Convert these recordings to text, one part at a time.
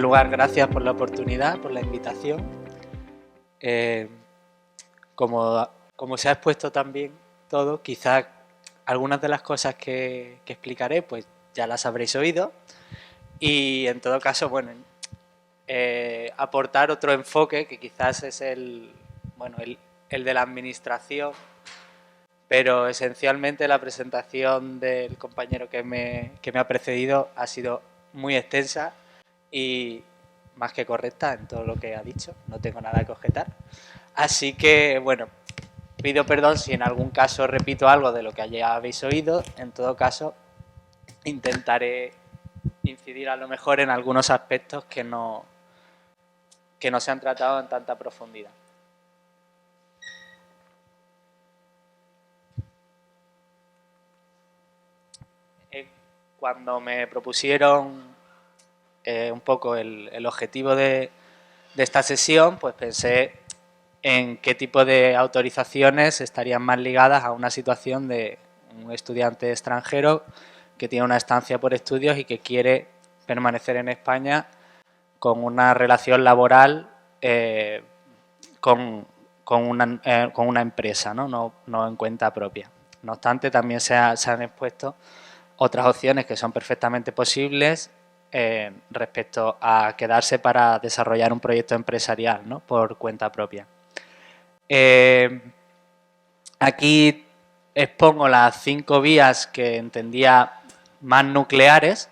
primer lugar, gracias por la oportunidad, por la invitación. Como se ha expuesto también todo, quizás algunas de las cosas que explicaré pues ya las habréis oído y en todo caso, bueno, aportar otro enfoque que quizás es el de la administración, pero esencialmente la presentación del compañero que me ha precedido ha sido muy extensa y más que correcta en todo lo que ha dicho, no tengo nada que objetar. Así que, bueno, pido perdón si en algún caso repito algo de lo que ya habéis oído. En todo caso, intentaré incidir a lo mejor en algunos aspectos que no se han tratado en tanta profundidad. Cuando me propusieron un poco el objetivo de esta sesión, pues pensé en qué tipo de autorizaciones estarían más ligadas a una situación de un estudiante extranjero que tiene una estancia por estudios y que quiere permanecer en España con una relación laboral con una empresa, no en cuenta propia. No obstante, también se han expuesto otras opciones que son perfectamente posibles respecto a quedarse para desarrollar un proyecto empresarial, ¿no?, por cuenta propia. Aquí expongo las 5 vías que entendía más nucleares.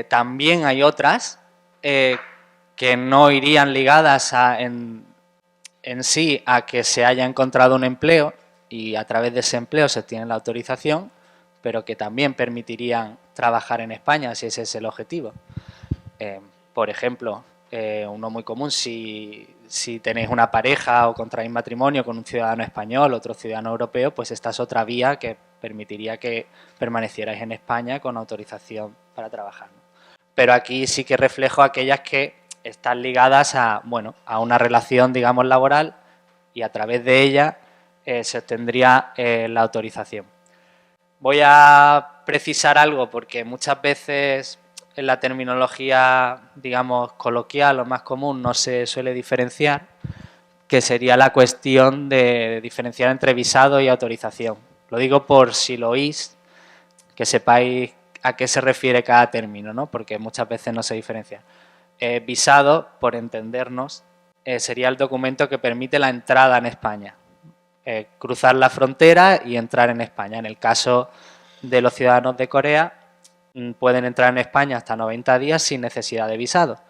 También hay otras que no irían ligadas en sí a que se haya encontrado un empleo y a través de ese empleo se tiene la autorización, pero que también permitirían trabajar en España si ese es el objetivo. Por ejemplo, uno muy común, si tenéis una pareja o contraéis matrimonio con un ciudadano español, otro ciudadano europeo, pues esta es otra vía que permitiría que permanecierais en España con autorización para trabajar. Pero aquí sí que reflejo aquellas que están ligadas a una relación, digamos, laboral y a través de ella se obtendría la autorización. Voy a precisar algo porque muchas veces en la terminología, digamos, coloquial o más común no se suele diferenciar, que sería la cuestión de diferenciar entre visado y autorización. Lo digo por si lo oís, que sepáis a qué se refiere cada término, ¿no?, porque muchas veces no se diferencia. Visado, por entendernos, sería el documento que permite la entrada en España. Cruzar la frontera y entrar en España. En el caso de los ciudadanos de Corea, pueden entrar en España hasta 90 días sin necesidad de visado,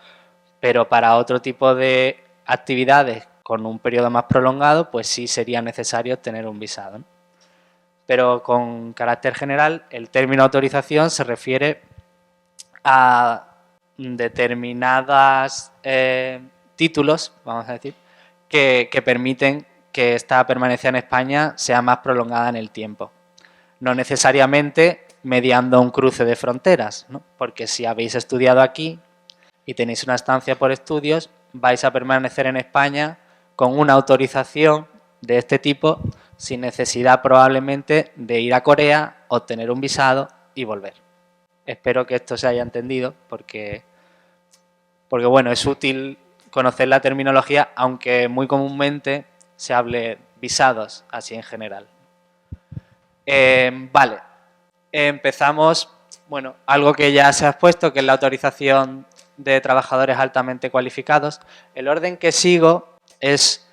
pero para otro tipo de actividades con un periodo más prolongado, pues sí sería necesario tener un visado, ¿no? Pero con carácter general, el término autorización se refiere a determinados títulos, vamos a decir, que permiten que esta permanencia en España sea más prolongada en el tiempo. No necesariamente mediando un cruce de fronteras, ¿no?, porque si habéis estudiado aquí y tenéis una estancia por estudios, vais a permanecer en España con una autorización de este tipo sin necesidad probablemente de ir a Corea, obtener un visado y volver. Espero que esto se haya entendido porque bueno, es útil conocer la terminología, aunque muy comúnmente se hable visados, así en general. Vale, empezamos, bueno, algo que ya se ha expuesto, que es la autorización de trabajadores altamente cualificados. El orden que sigo es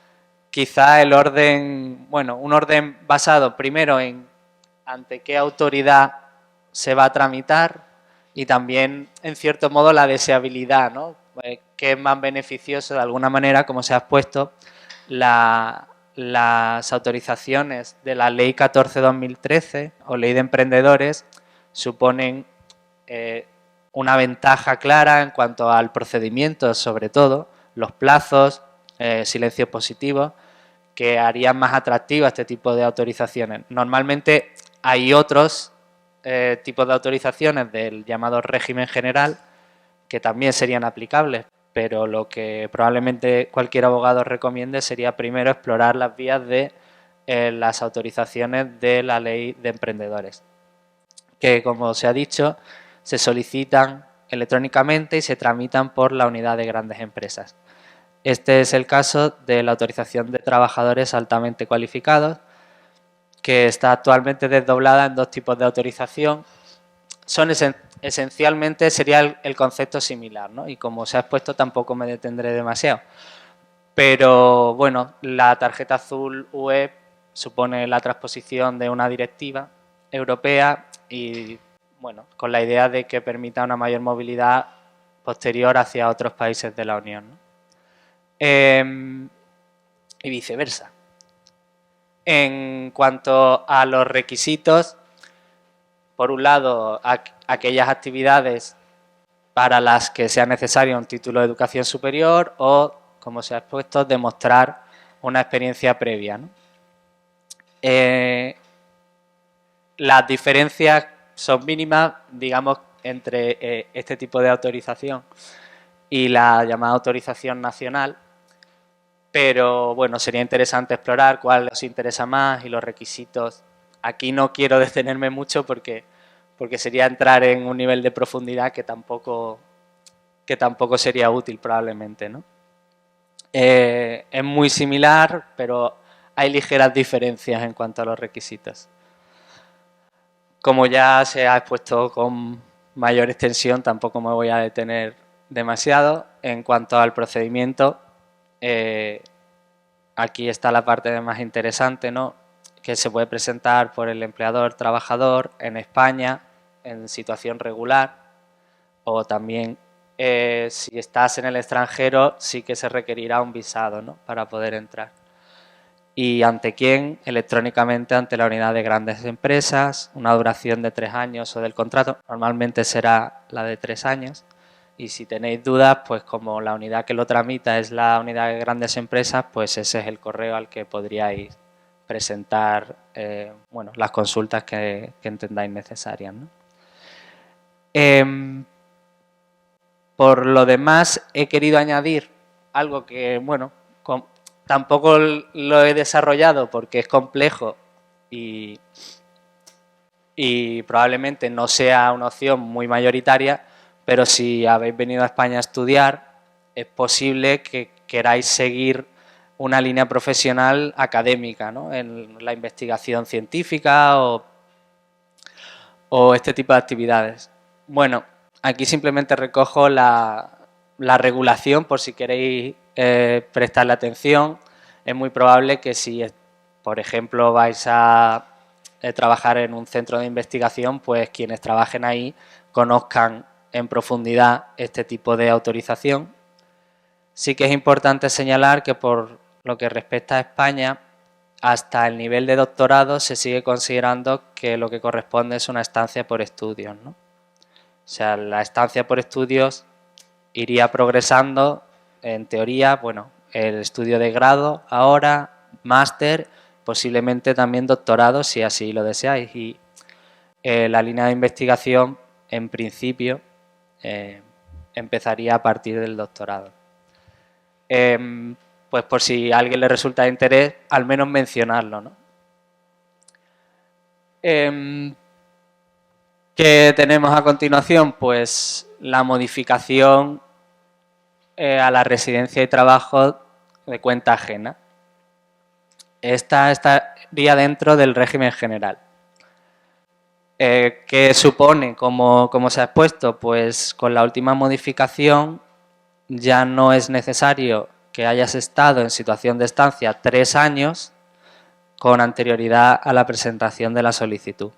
quizá el orden, bueno, un orden basado primero en ante qué autoridad se va a tramitar y también, en cierto modo, la deseabilidad, ¿no?, que es más beneficioso de alguna manera, como se ha expuesto, las autorizaciones de la Ley 14/2013 o Ley de Emprendedores suponen una ventaja clara en cuanto al procedimiento, sobre todo, los plazos, silencios positivos, que harían más atractivo este tipo de autorizaciones. Normalmente hay otros tipos de autorizaciones del llamado régimen general que también serían aplicables, pero lo que probablemente cualquier abogado recomiende sería primero explorar las vías de las autorizaciones de la Ley de Emprendedores, que, como se ha dicho, se solicitan electrónicamente y se tramitan por la unidad de grandes empresas. Este es el caso de la autorización de trabajadores altamente cualificados, que está actualmente desdoblada en dos tipos de autorización. Son esencialmente, sería el concepto similar, ¿no? Y como se ha expuesto tampoco me detendré demasiado. Pero bueno, la tarjeta azul UE supone la transposición de una directiva europea y bueno, con la idea de que permita una mayor movilidad posterior hacia otros países de la Unión, ¿no? Y viceversa. En cuanto a los requisitos, por un lado, aquellas actividades para las que sea necesario un título de educación superior o, como se ha expuesto, demostrar una experiencia previa, ¿no? Las diferencias son mínimas, digamos, entre este tipo de autorización y la llamada autorización nacional, pero bueno, sería interesante explorar cuál os interesa más y los requisitos. Aquí no quiero detenerme mucho porque sería entrar en un nivel de profundidad que tampoco sería útil probablemente, ¿no? Es muy similar, pero hay ligeras diferencias en cuanto a los requisitos. Como ya se ha expuesto con mayor extensión, tampoco me voy a detener demasiado. En cuanto al procedimiento, aquí está la parte más interesante, ¿no? Que se puede presentar por el empleador-trabajador en España en situación regular o también si estás en el extranjero sí que se requerirá un visado, ¿no? Para poder entrar. ¿Y ante quién? Electrónicamente ante la unidad de grandes empresas, una duración de 3 años o del contrato, normalmente será la de 3 años. Y si tenéis dudas, pues como la unidad que lo tramita es la unidad de grandes empresas, pues ese es el correo al que podríais presentar bueno, las consultas que entendáis necesarias, ¿no? Por lo demás, he querido añadir algo que, bueno, tampoco lo he desarrollado porque es complejo y probablemente no sea una opción muy mayoritaria, pero si habéis venido a España a estudiar, es posible que queráis seguir una línea profesional académica, ¿no? En la investigación científica o este tipo de actividades. Bueno, aquí simplemente recojo la regulación por si queréis prestarle atención. Es muy probable que si, por ejemplo, vais a trabajar en un centro de investigación, pues quienes trabajen ahí conozcan en profundidad este tipo de autorización. Sí que es importante señalar que por lo que respecta a España, hasta el nivel de doctorado se sigue considerando que lo que corresponde es una estancia por estudios, ¿no? O sea, la estancia por estudios iría progresando, en teoría, bueno, el estudio de grado ahora, máster, posiblemente también doctorado, si así lo deseáis. Y la línea de investigación, en principio, empezaría a partir del doctorado. Pues por si a alguien le resulta de interés, al menos mencionarlo, ¿no? ¿Qué tenemos a continuación? Pues la modificación a la residencia y trabajo de cuenta ajena. Esta estaría dentro del régimen general. ¿Qué supone? Como se ha expuesto, pues con la última modificación ya no es necesario que hayas estado en situación de estancia 3 años con anterioridad a la presentación de la solicitud.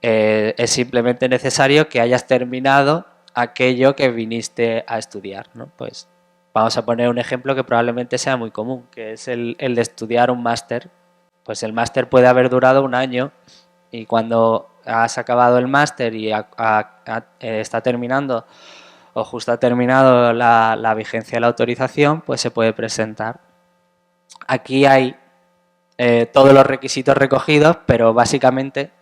Es simplemente necesario que hayas terminado aquello que viniste a estudiar, ¿no? Pues vamos a poner un ejemplo que probablemente sea muy común, que es el de estudiar un máster. Pues el máster puede haber durado 1 año y cuando has acabado el máster y está terminando o justo ha terminado la vigencia de la autorización, pues se puede presentar. Aquí hay todos los requisitos recogidos, pero básicamente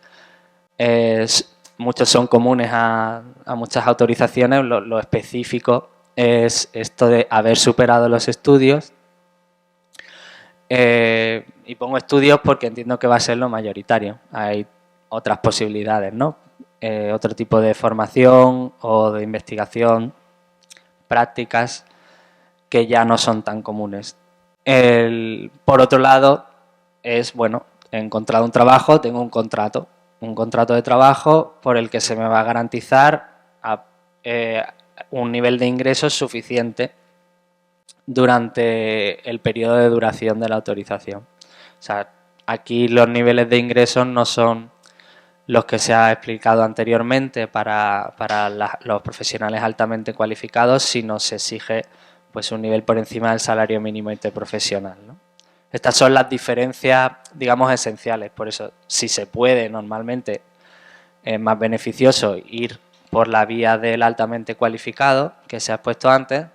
muchos son comunes a muchas autorizaciones. Lo específico es esto de haber superado los estudios. Y pongo estudios porque entiendo que va a ser lo mayoritario. Hay otras posibilidades, ¿no? otro tipo de formación o de investigación, prácticas que ya no son tan comunes. Por otro lado, es, bueno, he encontrado un trabajo, tengo un contrato de trabajo por el que se me va a garantizar un nivel de ingresos suficiente durante el periodo de duración de la autorización. O sea, aquí los niveles de ingresos no son los que se ha explicado anteriormente para los profesionales altamente cualificados, sino se exige pues un nivel por encima del salario mínimo interprofesional, ¿no? Estas son las diferencias, digamos, esenciales. Por eso, si se puede, normalmente es más beneficioso ir por la vía del altamente cualificado, que se ha expuesto antes,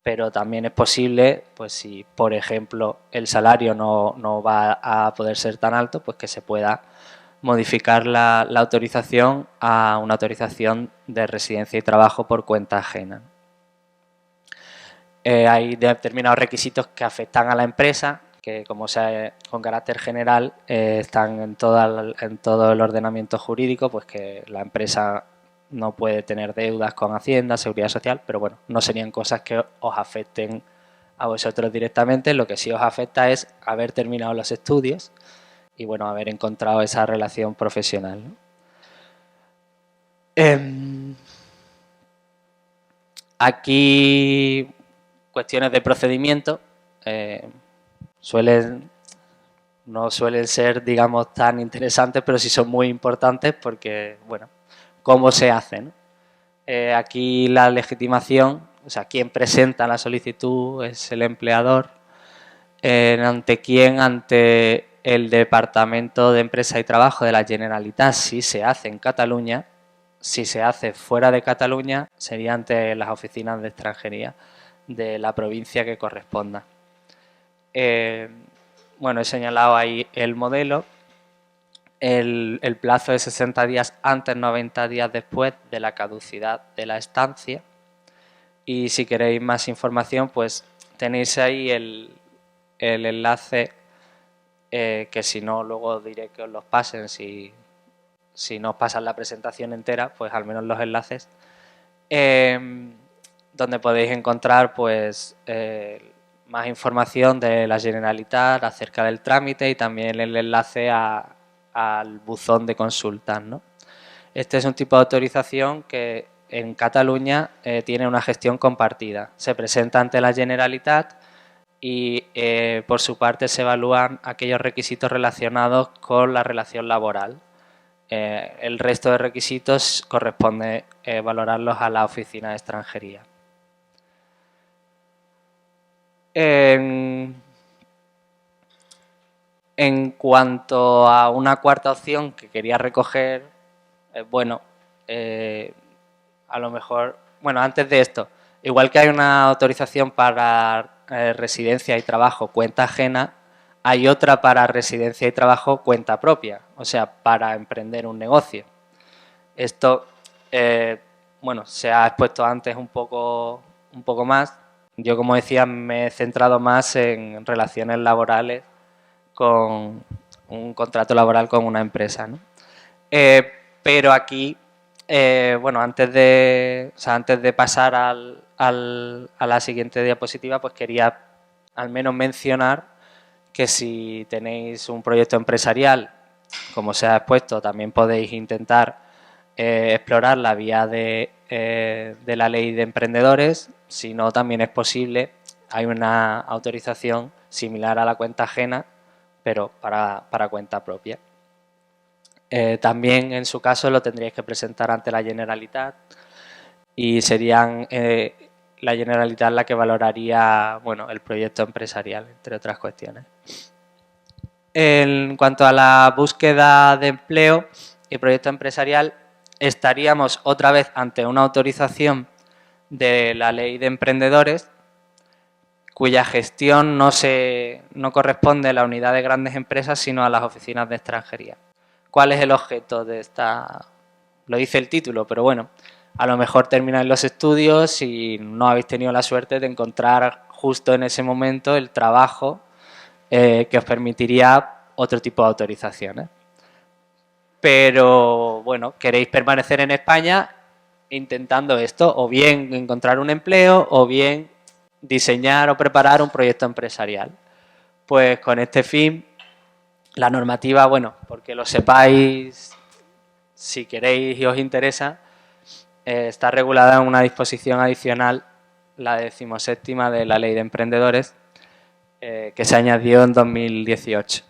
pero también es posible, pues si, por ejemplo, el salario no va a poder ser tan alto, pues que se pueda modificar la autorización a una autorización de residencia y trabajo por cuenta ajena. Hay determinados requisitos que afectan a la empresa, que como sea con carácter general están en todo el ordenamiento jurídico, pues que la empresa no puede tener deudas con Hacienda, Seguridad Social, pero bueno, no serían cosas que os afecten a vosotros directamente. Lo que sí os afecta es haber terminado los estudios y bueno, haber encontrado esa relación profesional, ¿no? Aquí cuestiones de procedimiento no suelen ser, digamos, tan interesantes, pero sí son muy importantes porque, bueno, cómo se hace, ¿no? Aquí la legitimación, o sea, quien presenta la solicitud es el empleador. ¿Ante quién? Ante el Departamento de Empresa y Trabajo de la Generalitat, si se hace en Cataluña. Si se hace fuera de Cataluña, sería ante las oficinas de extranjería de la provincia que corresponda. Bueno, he señalado ahí el modelo. El plazo de 60 días antes, 90 días después de la caducidad de la estancia. Y si queréis más información, pues tenéis ahí el enlace, que si no, luego diré que os los pasen. Si no os pasan la presentación entera, pues al menos los enlaces, donde podéis encontrar pues más información de la Generalitat acerca del trámite y también el enlace al buzón de consultas, ¿no? Este es un tipo de autorización que en Cataluña tiene una gestión compartida. Se presenta ante la Generalitat y por su parte se evalúan aquellos requisitos relacionados con la relación laboral. El resto de requisitos corresponde valorarlos a la oficina de extranjería. En cuanto a una cuarta opción que quería recoger, bueno, a lo mejor, bueno, antes de esto, igual que hay una autorización para residencia y trabajo cuenta ajena, hay otra para residencia y trabajo cuenta propia, o sea, para emprender un negocio. Esto, bueno, se ha expuesto antes un poco más. Yo, como decía, me he centrado más en relaciones laborales con un contrato laboral con una empresa, ¿no? Pero aquí, bueno, antes de pasar a la siguiente diapositiva, pues quería al menos mencionar que si tenéis un proyecto empresarial, como se ha expuesto, también podéis intentar explorar la vía de la ley de emprendedores. Si no, también es posible. Hay una autorización similar a la cuenta ajena, pero para cuenta propia. También en su caso lo tendríais que presentar ante la Generalitat y serían la Generalitat la que valoraría, bueno, el proyecto empresarial, entre otras cuestiones. En cuanto a la búsqueda de empleo y proyecto empresarial, estaríamos otra vez ante una autorización de la ley de emprendedores, cuya gestión no corresponde a la unidad de grandes empresas, sino a las oficinas de extranjería. ¿Cuál es el objeto de esta? Lo dice el título, pero bueno, a lo mejor termináis los estudios y no habéis tenido la suerte de encontrar justo en ese momento el trabajo que os permitiría otro tipo de autorizaciones. pero bueno, queréis permanecer en España intentando esto, o bien encontrar un empleo, o bien diseñar o preparar un proyecto empresarial. Pues con este fin, la normativa, bueno, porque lo sepáis, si queréis y os interesa, está regulada en una disposición adicional, la 17ª de la Ley de Emprendedores, que se añadió en 2018.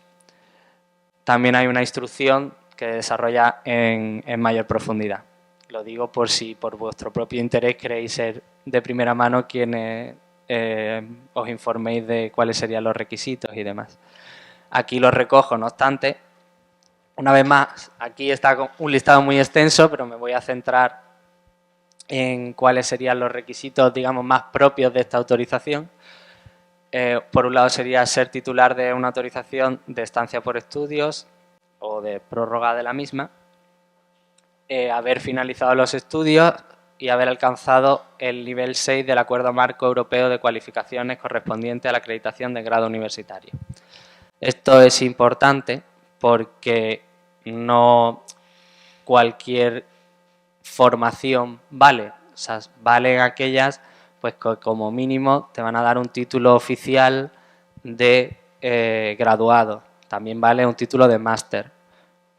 También hay una instrucción que desarrolla en mayor profundidad. Lo digo por si por vuestro propio interés queréis ser de primera mano quienes os informéis de cuáles serían los requisitos y demás. Aquí los recojo, no obstante. Una vez más, aquí está un listado muy extenso, pero me voy a centrar en cuáles serían los requisitos, digamos, más propios de esta autorización. Por un lado sería ser titular de una autorización de estancia por estudios o de prórroga de la misma, haber finalizado los estudios y haber alcanzado el nivel 6 del Acuerdo Marco Europeo de Cualificaciones correspondiente a la acreditación de grado universitario. Esto es importante porque no cualquier formación vale, o sea, valen aquellas pues que como mínimo te van a dar un título oficial de graduado, también vale un título de máster,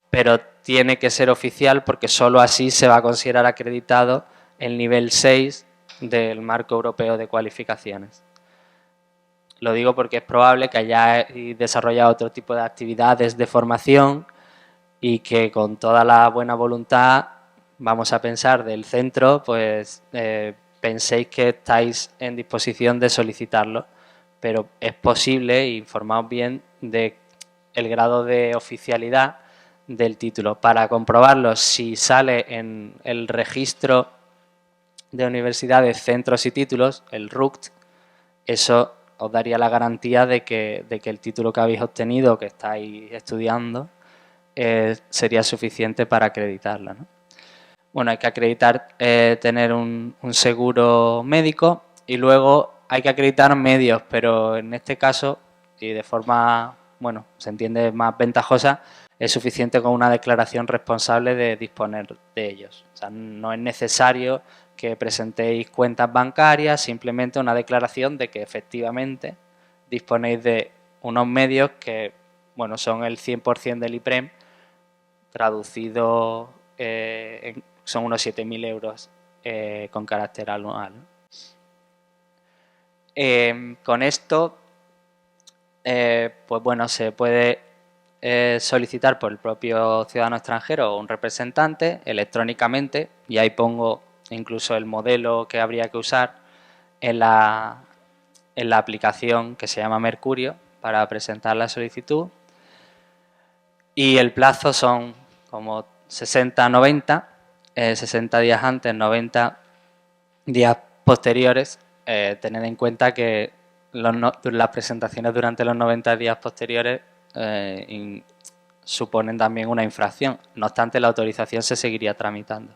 pero tiene que ser oficial porque solo así se va a considerar acreditado el nivel 6 del Marco Europeo de Cualificaciones. Lo digo porque es probable que hayáis desarrollado otro tipo de actividades de formación y que con toda la buena voluntad, vamos a pensar, del centro, pues penséis que estáis en disposición de solicitarlo, pero es posible, informaos bien, de el grado de oficialidad del título. Para comprobarlo, si sale en el registro de universidades, centros y títulos, el RUCT, eso os daría la garantía de que el título que habéis obtenido, que estáis estudiando, sería suficiente para acreditarla, ¿no? Bueno, hay que acreditar tener un seguro médico y luego hay que acreditar medios, pero en este caso, y de forma, bueno, se entiende más ventajosa, es suficiente con una declaración responsable de disponer de ellos. O sea, no es necesario que presentéis cuentas bancarias, simplemente una declaración de que efectivamente disponéis de unos medios que, bueno, son el 100% del IPREM, traducido son unos 7.000 euros con carácter anual. Con esto, pues bueno, se puede solicitar por el propio ciudadano extranjero o un representante electrónicamente, y ahí pongo incluso el modelo que habría que usar en la aplicación que se llama Mercurio para presentar la solicitud. Y el plazo son como 60-90, 60 días antes, 90 días posteriores. Tened en cuenta que las presentaciones durante los 90 días posteriores suponen también una infracción. No obstante, la autorización se seguiría tramitando.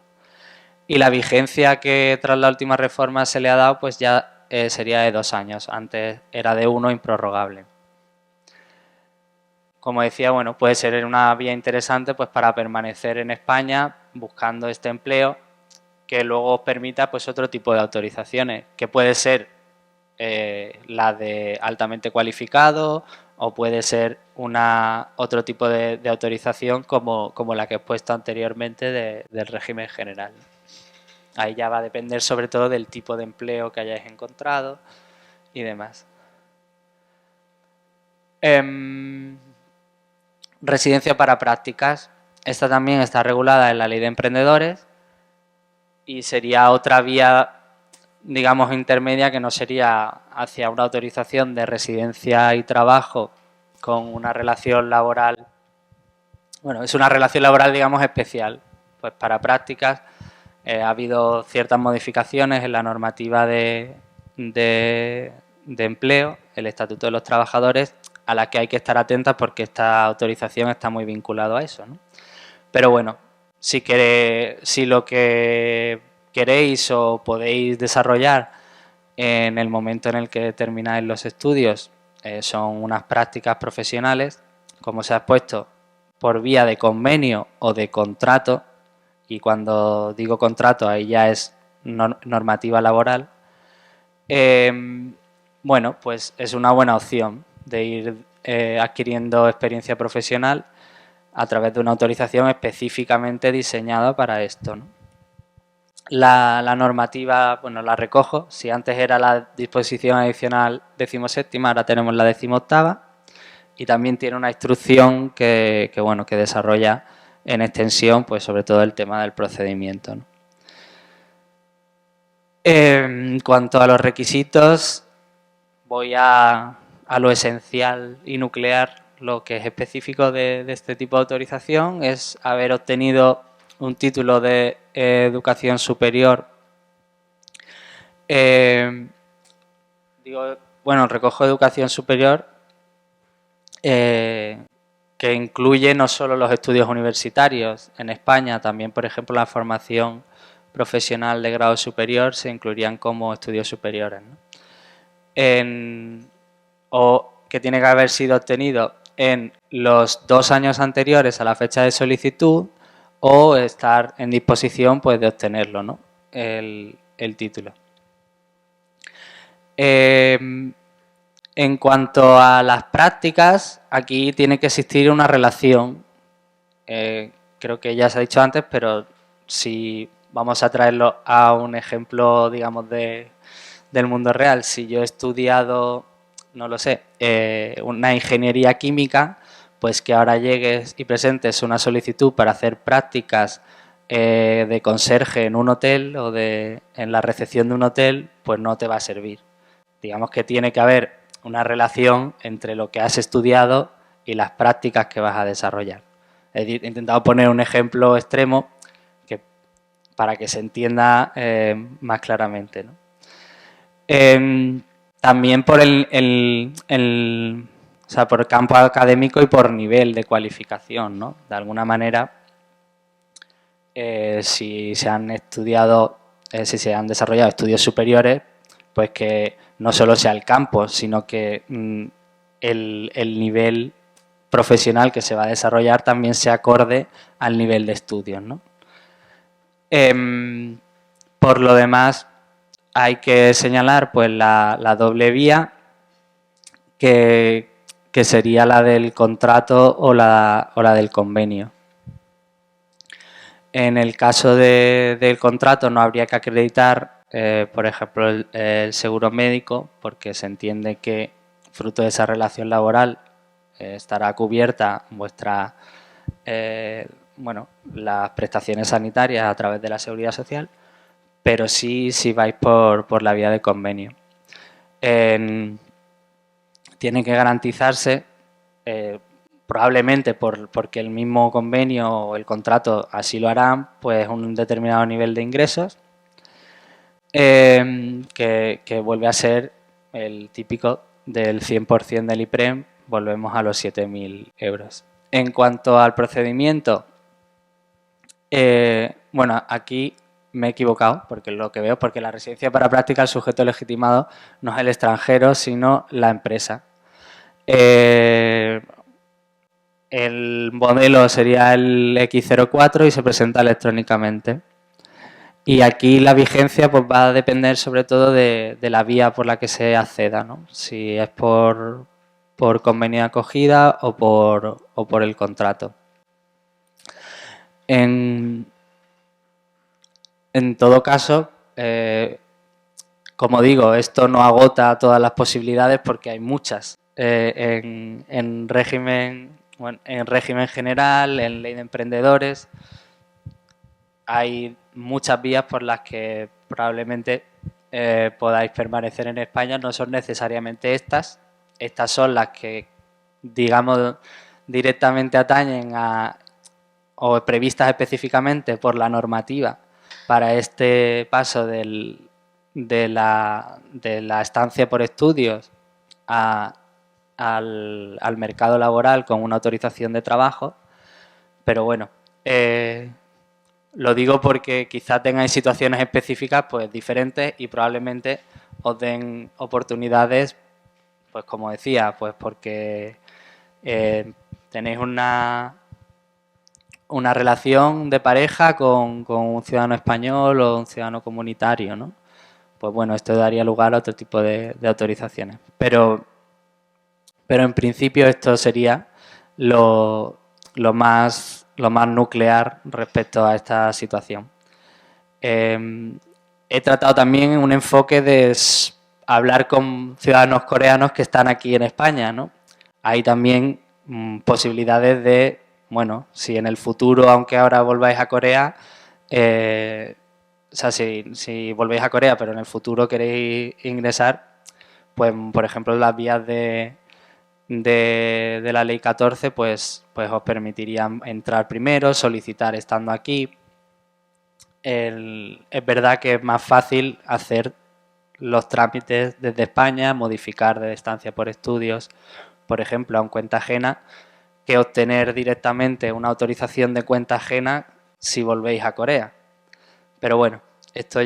Y la vigencia que tras la última reforma se le ha dado, pues ya sería de 2 años. Antes era de 1 improrrogable. Como decía, bueno, puede ser una vía interesante pues para permanecer en España buscando este empleo que luego os permita pues otro tipo de autorizaciones, que puede ser la de altamente cualificado o puede ser otro tipo de autorización como la que he puesto anteriormente del régimen general. Ahí ya va a depender sobre todo del tipo de empleo que hayáis encontrado y demás. Residencia para prácticas. Esta también está regulada en la Ley de Emprendedores y sería otra vía, digamos, intermedia, que no sería hacia una autorización de residencia y trabajo con una relación laboral. Bueno, es una relación laboral, digamos, especial. Pues para prácticas ha habido ciertas modificaciones en la normativa de empleo, el Estatuto de los Trabajadores, a las que hay que estar atentas porque esta autorización está muy vinculada a eso, ¿no? Pero bueno, si lo que queréis o podéis desarrollar en el momento en el que termináis los estudios son unas prácticas profesionales, como se ha expuesto, por vía de convenio o de contrato, y cuando digo contrato ahí ya es normativa laboral, bueno, pues es una buena opción de ir adquiriendo experiencia profesional a través de una autorización específicamente diseñada para esto, ¿no? La normativa, bueno, la recojo. Si antes era la disposición adicional 17ª, ahora tenemos la 18ª, y también tiene una instrucción bueno, que desarrolla en extensión, pues sobre todo el tema del procedimiento, ¿no? En cuanto a los requisitos, voy a lo esencial y nuclear. Lo que es específico de este tipo de autorización es haber obtenido un título de educación superior. Bueno, recojo educación superior que incluye no solo los estudios universitarios en España, también, por ejemplo, la formación profesional de grado superior se incluirían como estudios superiores, ¿no? O que tiene que haber sido obtenido en los 2 años anteriores a la fecha de solicitud o estar en disposición, pues, de obtenerlo, ¿no? El título. En cuanto a las prácticas, aquí tiene que existir una relación. Creo que ya se ha dicho antes, pero si vamos a traerlo a un ejemplo, digamos, del mundo real. Si yo he estudiado, no lo sé, una ingeniería química, pues que ahora llegues y presentes una solicitud para hacer prácticas de conserje en un hotel o en la recepción de un hotel, pues no te va a servir. Digamos que tiene que haber una relación entre lo que has estudiado y las prácticas que vas a desarrollar. He intentado poner un ejemplo extremo para que se entienda más claramente, ¿no? También por o sea, por campo académico y por nivel de cualificación, ¿no? De alguna manera, si se han estudiado, si se han desarrollado estudios superiores, pues que no solo sea el campo, sino que el nivel profesional que se va a desarrollar también se acorde al nivel de estudios, ¿no? Por lo demás, hay que señalar, pues, la doble vía, que sería la del contrato o la del convenio. En el caso del contrato no habría que acreditar, por ejemplo, el seguro médico, porque se entiende que fruto de esa relación laboral estará cubierta vuestra, bueno, las prestaciones sanitarias a través de la Seguridad Social, pero sí si vais por la vía de convenio. Tiene que garantizarse, probablemente porque el mismo convenio o el contrato así lo harán, pues un determinado nivel de ingresos que vuelve a ser el típico del 100% del IPREM, volvemos a los 7.000 euros. En cuanto al procedimiento, bueno, aquí me he equivocado, porque lo que veo, porque la residencia para práctica, el sujeto legitimado no es el extranjero, sino la empresa. El modelo sería el X04 y se presenta electrónicamente. Y aquí la vigencia, pues, va a depender sobre todo de la vía por la que se acceda, ¿no? Si es por convenio de acogida o por el contrato. En todo caso, como digo, esto no agota todas las posibilidades porque hay muchas. En régimen general, en ley de emprendedores, hay muchas vías por las que probablemente podáis permanecer en España. No son necesariamente estas. Estas son las que, digamos, directamente atañen o previstas específicamente por la normativa para este paso de la estancia por estudios al mercado laboral con una autorización de trabajo. Pero bueno, lo digo porque quizá tengáis situaciones específicas, pues, diferentes, y probablemente os den oportunidades, pues como decía, pues porque tenéis una una relación de pareja con un ciudadano español o un ciudadano comunitario, ¿no? Pues bueno, esto daría lugar a otro tipo de autorizaciones. Pero en principio esto sería lo más nuclear respecto a esta situación. He tratado también un enfoque de hablar con ciudadanos coreanos que están aquí en España, ¿no? Hay también posibilidades de, bueno, si en el futuro, aunque ahora volváis a Corea, o sea, si volvéis a Corea, pero en el futuro queréis ingresar, pues, por ejemplo, las vías de la Ley 14, pues os permitirían entrar primero, solicitar estando aquí. Es verdad que es más fácil hacer los trámites desde España, modificar de estancia por estudios, por ejemplo, a un cuenta ajena, que obtener directamente una autorización de cuenta ajena si volvéis a Corea. Pero bueno, esto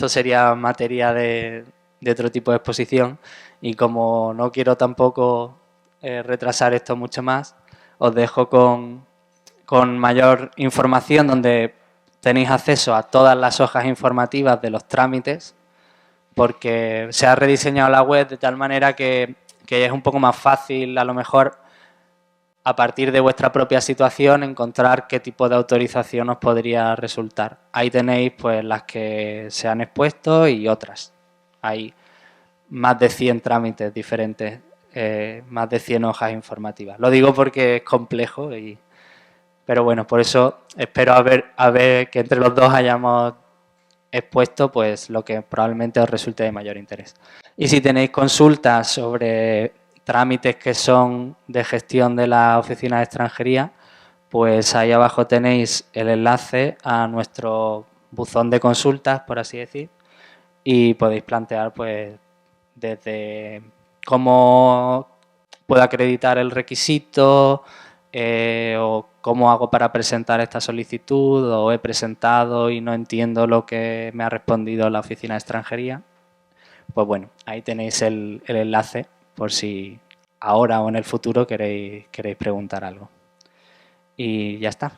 sería materia de otro tipo de exposición, y como no quiero tampoco retrasar esto mucho más, os dejo con mayor información donde tenéis acceso a todas las hojas informativas de los trámites, porque se ha rediseñado la web de tal manera que es un poco más fácil, a lo mejor, a partir de vuestra propia situación, encontrar qué tipo de autorización os podría resultar. Ahí tenéis pues las que se han expuesto y otras. Hay más de 100 trámites diferentes, más de 100 hojas informativas. Lo digo porque es complejo, pero bueno, por eso espero a ver que entre los dos hayamos expuesto pues lo que probablemente os resulte de mayor interés. Y si tenéis consultas sobre trámites que son de gestión de la Oficina de Extranjería, pues ahí abajo tenéis el enlace a nuestro buzón de consultas, por así decir, y podéis plantear pues desde cómo puedo acreditar el requisito, o cómo hago para presentar esta solicitud, o he presentado y no entiendo lo que me ha respondido la Oficina de Extranjería. Pues bueno, ahí tenéis el enlace por si ahora o en el futuro queréis preguntar algo. Y ya está.